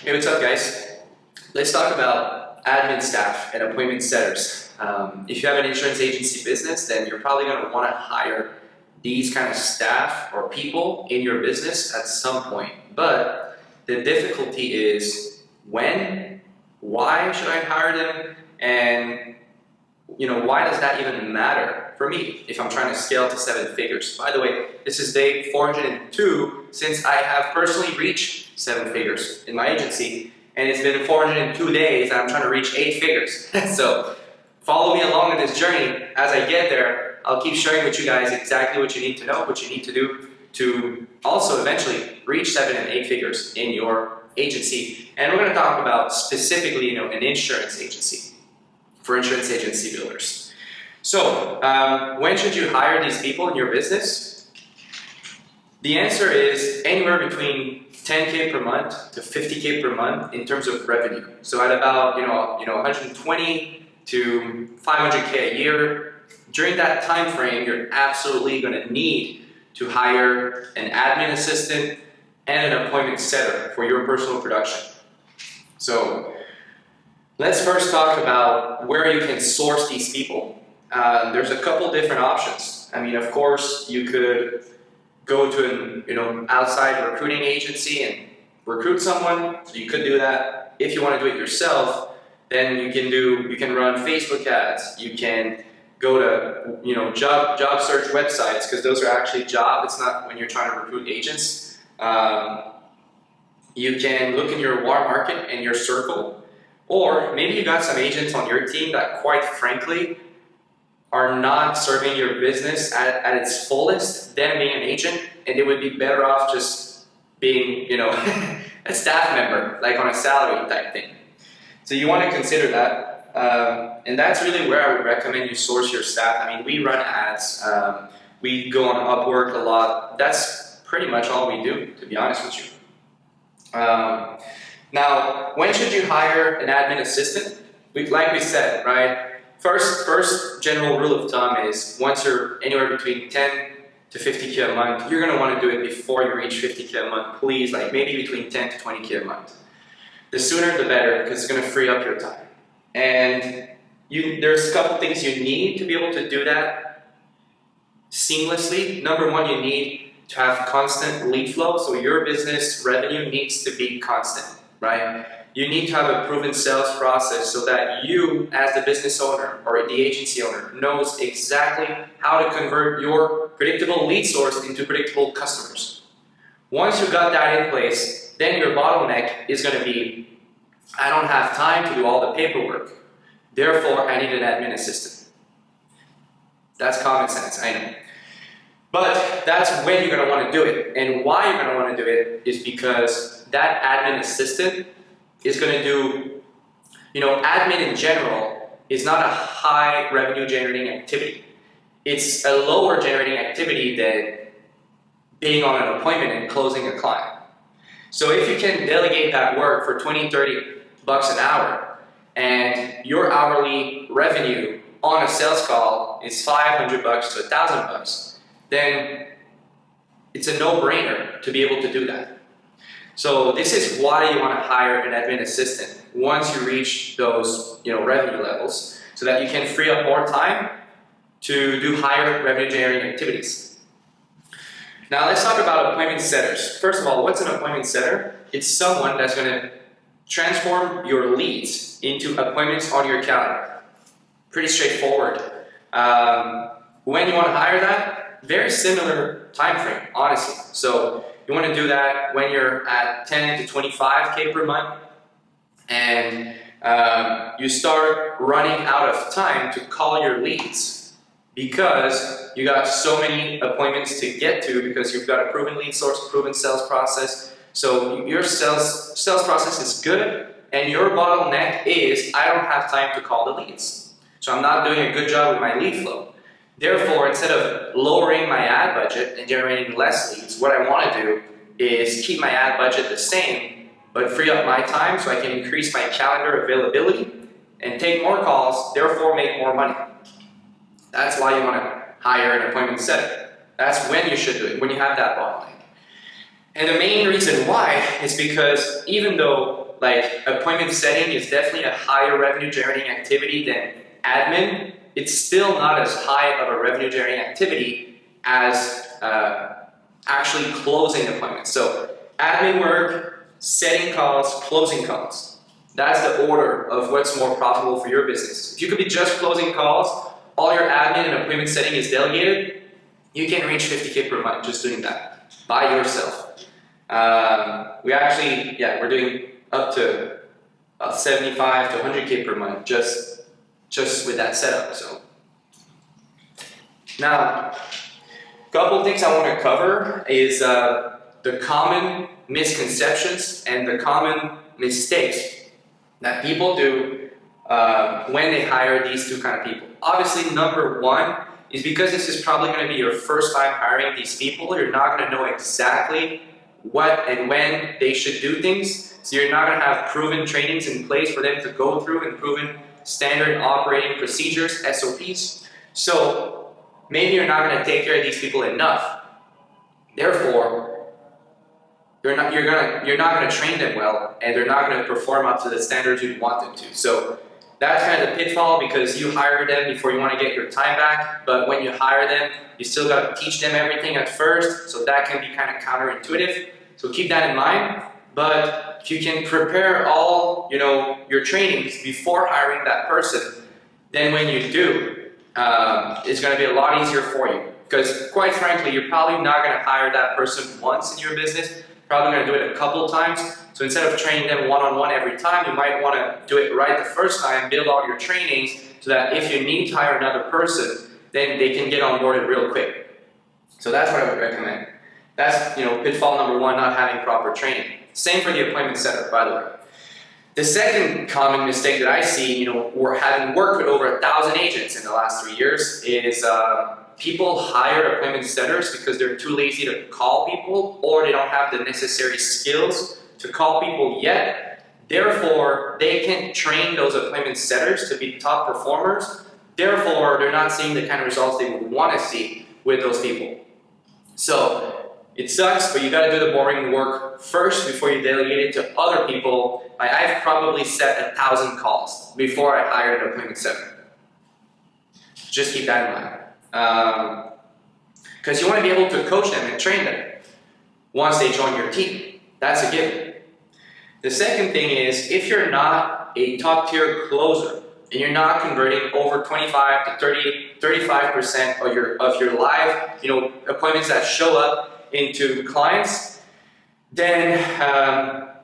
Hey, what's up, guys? Let's talk about admin staff and appointment setters. If you have an insurance agency business, then you're probably going to want to hire these kind of staff or people in your business at some point. But the difficulty is when, why should I hire them, and why does that even matter for me if I'm trying to scale to 7 figures? By the way, this is day 402 since I have personally reached 7 figures in my agency, and it's been 402 days and I'm trying to reach 8 figures. So follow me along in this journey. As I get there, I'll keep sharing with you guys exactly what you need to know, what you need to do to also eventually reach 7 and 8 figures in your agency. And we're going to talk about specifically, an insurance agency for insurance agency builders. So when should you hire these people in your business? The answer is anywhere between 10K per month to 50K per month in terms of revenue. So at about 120 to 500K a year, during that time frame, you're absolutely going to need to hire an admin assistant and an appointment setter for your personal production. So let's first talk about where you can source these people. There's a couple different options. I mean, of course, you could go to an outside recruiting agency and recruit someone. So you could do that. If you want to do it yourself, then you can run Facebook ads. You can go to job search websites, because those are actually jobs. It's not when you're trying to recruit agents. You can look in your warm market and your circle. Or maybe you got some agents on your team that, quite frankly, are not serving your business at its fullest, them being an agent, and they would be better off just being, a staff member, like on a salary type thing. So you want to consider that. And that's really where I would recommend you source your staff. I mean, we run ads. We go on Upwork a lot. That's pretty much all we do, to be honest with you. Now, when should you hire an admin assistant? Like we said, right? First general rule of thumb is once you're anywhere between 10 to 50K a month, you're going to want to do it before you reach 50K a month. Please, like maybe between 10 to 20K a month. The sooner the better, because it's going to free up your time. And there's a couple things you need to be able to do that seamlessly. Number one, you need to have constant lead flow. So your business revenue needs to be constant, right? You need to have a proven sales process so that you, as the business owner or the agency owner, knows exactly how to convert your predictable lead source into predictable customers. Once you've got that in place, then your bottleneck is going to be, I don't have time to do all the paperwork. Therefore, I need an admin assistant. That's common sense, I know. But that's when you're going to want to do it. And why you're going to want to do it is because that admin assistant is going to do, admin in general is not a high revenue generating activity. It's a lower generating activity than being on an appointment and closing a client. So if you can delegate that work for 20, 30 bucks an hour, and your hourly revenue on a sales call is 500 bucks to 1,000 bucks, then it's a no-brainer to be able to do that. So this is why you want to hire an admin assistant once you reach those revenue levels, so that you can free up more time to do higher revenue generating activities. Now let's talk about appointment setters. First of all, what's an appointment setter? It's someone that's going to transform your leads into appointments on your calendar. Pretty straightforward. When you want to hire that, very similar time frame, honestly. So you want to do that when you're at 10 to 25K per month, and you start running out of time to call your leads because you got so many appointments to get to, because you've got a proven lead source, proven sales process. So your sales process is good, and your bottleneck is, I don't have time to call the leads. So I'm not doing a good job with my lead flow. Therefore, instead of lowering my ad budget and generating less leads, what I want to do is keep my ad budget the same, but free up my time so I can increase my calendar availability and take more calls, therefore make more money. That's why you want to hire an appointment setter. That's when you should do it, when you have that bottleneck. And the main reason why is because even though like appointment setting is definitely a higher revenue generating activity than admin. It's still not as high of a revenue generating activity as actually closing appointments. So admin work, setting calls, closing calls. That's the order of what's more profitable for your business. If you could be just closing calls, all your admin and appointment setting is delegated, you can reach 50K per month just doing that by yourself. We're doing up to 75 to 100K per month just with that setup. So now, a couple things I want to cover is the common misconceptions and the common mistakes that people do when they hire these two kind of people. Obviously, number one is because this is probably going to be your first time hiring these people, you're not going to know exactly what and when they should do things. So you're not going to have proven trainings in place for them to go through and proven standard operating procedures, SOPs. So maybe you're not going to take care of these people enough. Therefore, you're not going to train them well, and they're not going to perform up to the standards you'd want them to. So that's kind of the pitfall, because you hire them before you want to get your time back, but when you hire them, you still got to teach them everything at first, so that can be kind of counterintuitive. So keep that in mind. But if you can prepare all your trainings before hiring that person, then when you do, it's going to be a lot easier for you. Because quite frankly, you're probably not going to hire that person once in your business. Probably going to do it a couple of times. So instead of training them one-on-one every time, you might want to do it right the first time, build all your trainings, so that if you need to hire another person, then they can get onboarded real quick. So that's what I would recommend. That's pitfall number one, not having proper training. Same for the appointment setter, by the way. The second common mistake that I see, we're having worked with over 1,000 agents in the last 3 years, is people hire appointment setters because they're too lazy to call people, or they don't have the necessary skills to call people yet. Therefore, they can't train those appointment setters to be top performers. Therefore, they're not seeing the kind of results they would want to see with those people. So it sucks, but you got to do the boring work first before you delegate it to other people. I've probably set 1,000 calls before I hired an appointment setter. Just keep that in mind. Because you want to be able to coach them and train them once they join your team. That's a given. The second thing is, if you're not a top tier closer and you're not converting over 25 to 30, 35% of your live appointments that show up into clients, then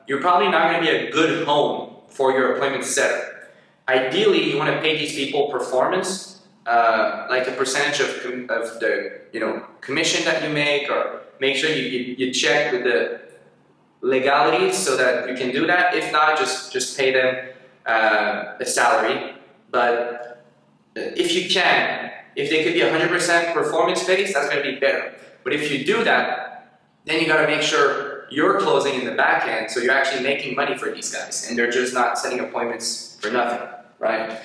you're probably not going to be a good home for your appointment setter. Ideally, you want to pay these people performance, like a percentage of the commission that you make, or make sure you check with the legalities so that you can do that. If not, just pay them a salary. But if you can, if they could be 100% performance based, that's going to be better. But if you do that, then you got to make sure you're closing in the back end, so you're actually making money for these guys, and they're just not setting appointments for nothing, right?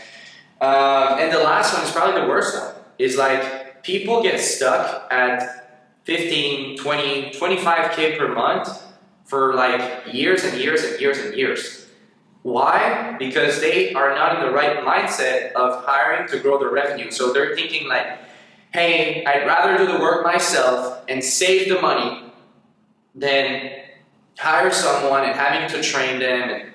And the last one is probably the worst one. Is like, people get stuck at 15, 20, 25K per month for like years and years and years and years. Why? Because they are not in the right mindset of hiring to grow their revenue. So they're thinking like, hey, I'd rather do the work myself and save the money than hire someone and having to train them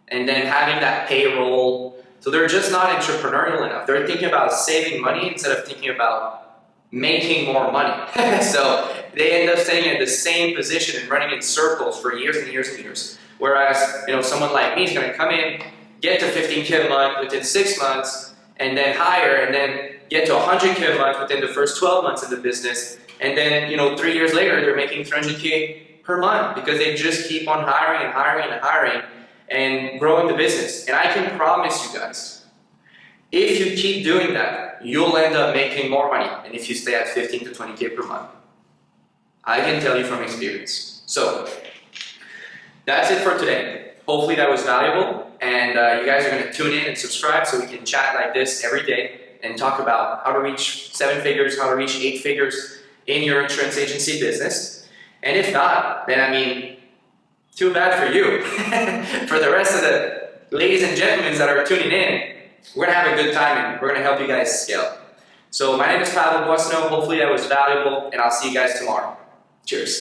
and then having that payroll. So they're just not entrepreneurial enough. They're thinking about saving money instead of thinking about making more money. So they end up staying in the same position and running in circles for years and years and years. Whereas, someone like me is going to come in, get to 15K a month within 6 months, and then hire, and then get to 100K a month within the first 12 months of the business. And then, 3 years later, they're making 300K per month because they just keep on hiring and hiring and hiring and growing the business. And I can promise you guys, if you keep doing that, you'll end up making more money than if you stay at 15 to 20K per month. I can tell you from experience. So that's it for today. Hopefully that was valuable, and you guys are going to tune in and subscribe so we can chat like this every day and talk about how to reach 7 figures, how to reach 8 figures in your insurance agency business. And if not, then too bad for you. For the rest of the ladies and gentlemen that are tuning in, we're gonna have a good time and we're gonna help you guys scale. So my name is Pavel Buesno. Hopefully that was valuable, and I'll see you guys tomorrow. Cheers.